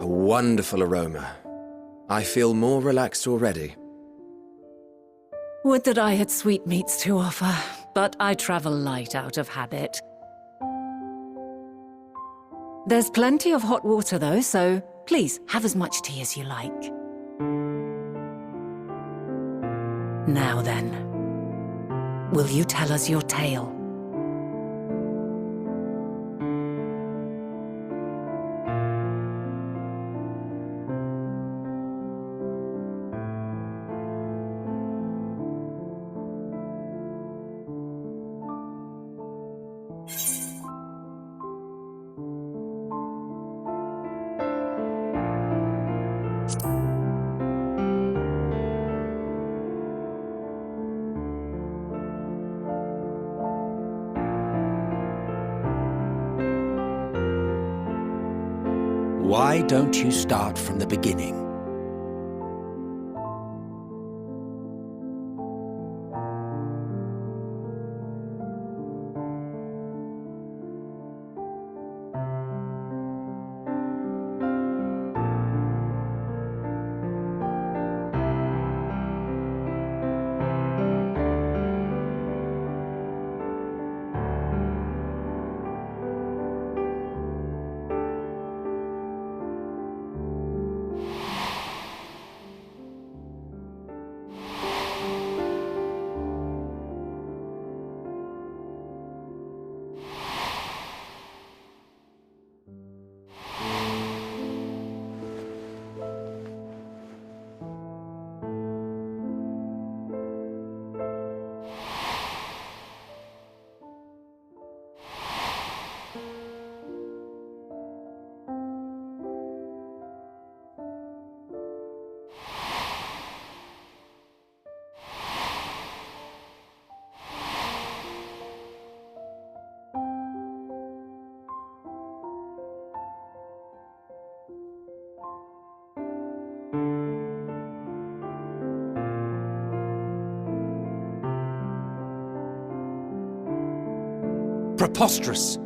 A wonderful aroma. I feel more relaxed already. Would that I had sweetmeats to offer, but I travel light out of habit. There's plenty of hot water though, so please have as much tea as you like. Now then, will you tell us your tale? Why don't you start from the beginning? Preposterous!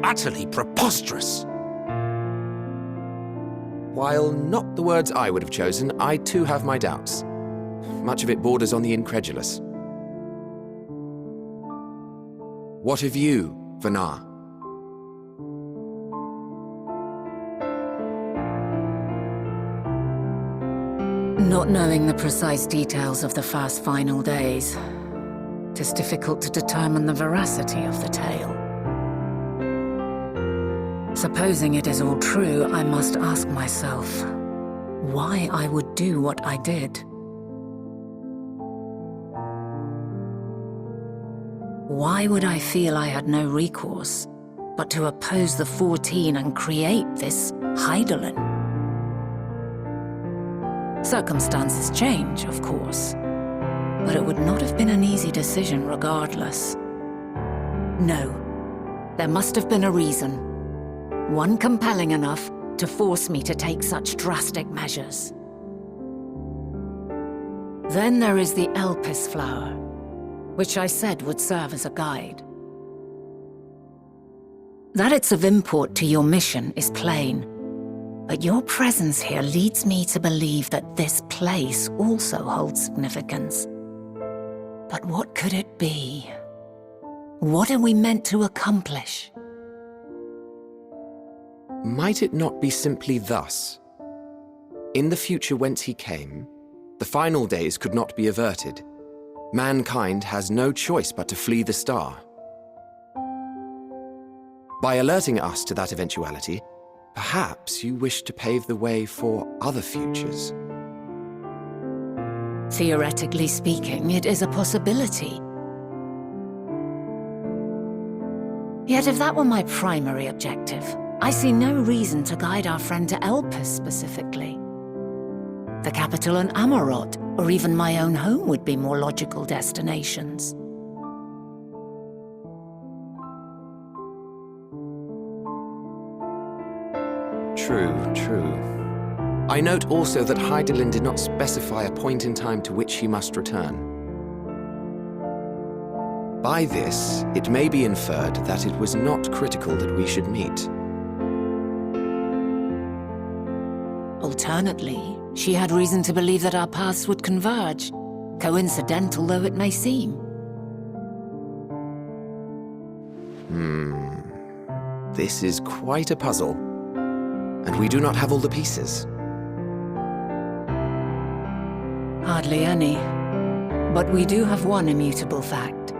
Utterly preposterous! While not the words I would have chosen, I too have my doubts. Much of it borders on the incredulous. What of you, Vanar? Not knowing the precise details of the first final days, it is difficult to determine the veracity of the tale. Supposing it is all true, I must ask myself why I would do what I did. Why would I feel I had no recourse but to oppose the 14 and create this Hydaelyn? Circumstances change, of course, but it would not have been an easy decision regardless. No, there must have been a reason. One compelling enough to force me to take such drastic measures. Then there is the Elpis flower, which I said would serve as a guide. That it's of import to your mission is plain, but your presence here leads me to believe that this place also holds significance. But what could it be? What are we meant to accomplish? Might it not be simply thus? In the future whence he came, the final days could not be averted. Mankind has no choice but to flee the star. By alerting us to that eventuality, perhaps you wish to pave the way for other futures. Theoretically speaking, it is a possibility. Yet if that were my primary objective, I see no reason to guide our friend to Elpis specifically. The capital and Amarot, or even my own home would be more logical destinations. True. I note also that Hydaelyn did not specify a point in time to which he must return. By this, it may be inferred that it was not critical that we should meet. Alternately, she had reason to believe that our paths would converge, coincidental though it may seem. This is quite a puzzle. And we do not have all the pieces. Hardly any. But we do have one immutable fact.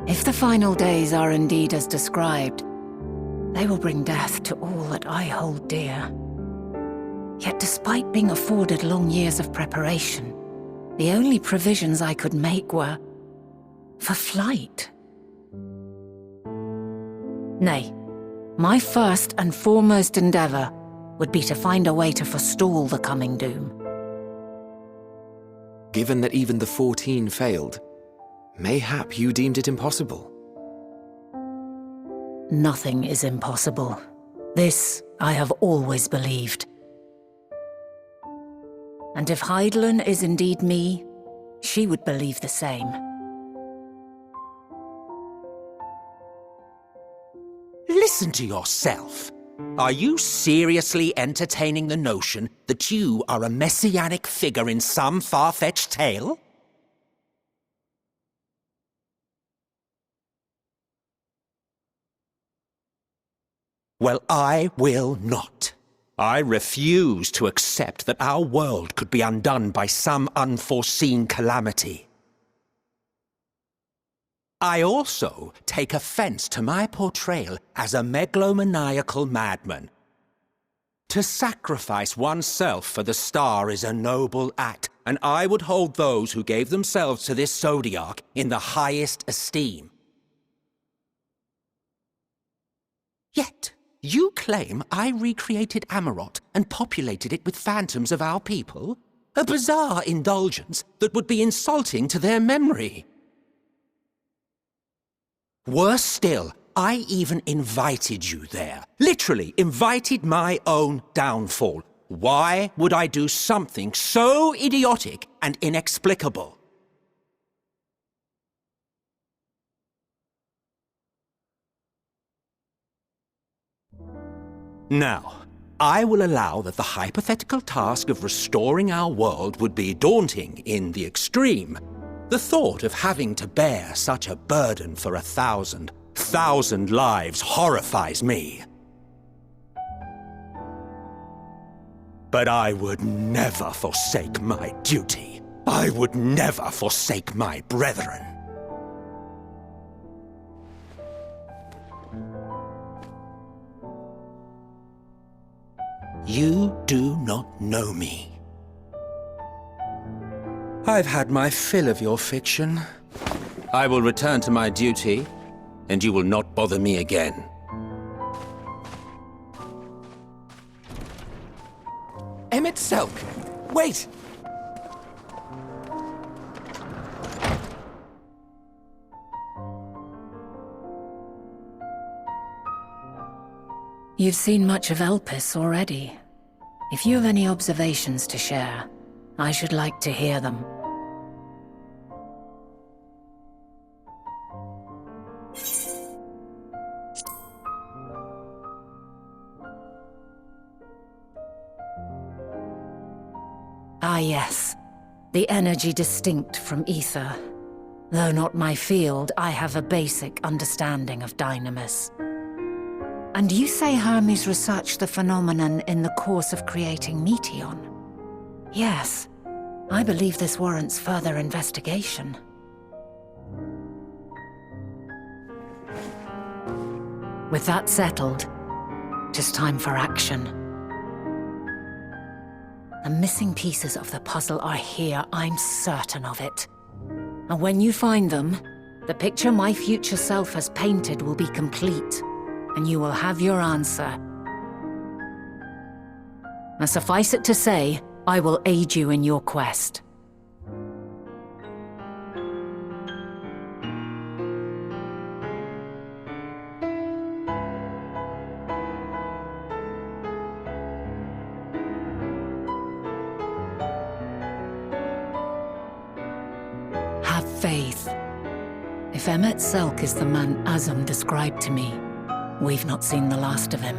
If the final days are indeed as described, they will bring death to all that I hold dear. Yet despite being afforded long years of preparation, the only provisions I could make were for flight. Nay, my first and foremost endeavor would be to find a way to forestall the coming doom. Given that even the 14 failed, mayhap you deemed it impossible. Nothing is impossible. This I have always believed. And if Hydaelyn is indeed me, she would believe the same. Listen to yourself. Are you seriously entertaining the notion that you are a messianic figure in some far-fetched tale? Well, I will not. I refuse to accept that our world could be undone by some unforeseen calamity. I also take offense to my portrayal as a megalomaniacal madman. To sacrifice oneself for the star is a noble act, and I would hold those who gave themselves to this zodiac in the highest esteem. Yet, you claim I recreated Amarot and populated it with phantoms of our people? A bizarre indulgence that would be insulting to their memory. Worse still, I even invited you there. Literally invited my own downfall. Why would I do something so idiotic and inexplicable? Now, I will allow that the hypothetical task of restoring our world would be daunting in the extreme. The thought of having to bear such a burden for 1,000 lives horrifies me. But I would never forsake my duty. I would never forsake my brethren. You do not know me. I've had my fill of your fiction. I will return to my duty, and you will not bother me again. Emmett Selk! Wait! You've seen much of Elpis already. If you have any observations to share, I should like to hear them. Ah yes, the energy distinct from ether. Though not my field, I have a basic understanding of dynamis. And you say Hermes researched the phenomenon in the course of creating Meteon? Yes, I believe this warrants further investigation. With that settled, tis time for action. The missing pieces of the puzzle are here, I'm certain of it. And when you find them, the picture my future self has painted will be complete, and you will have your answer. Now suffice it to say, I will aid you in your quest. Have faith. If Emmett Selk is the man Azum described to me, we've not seen the last of him.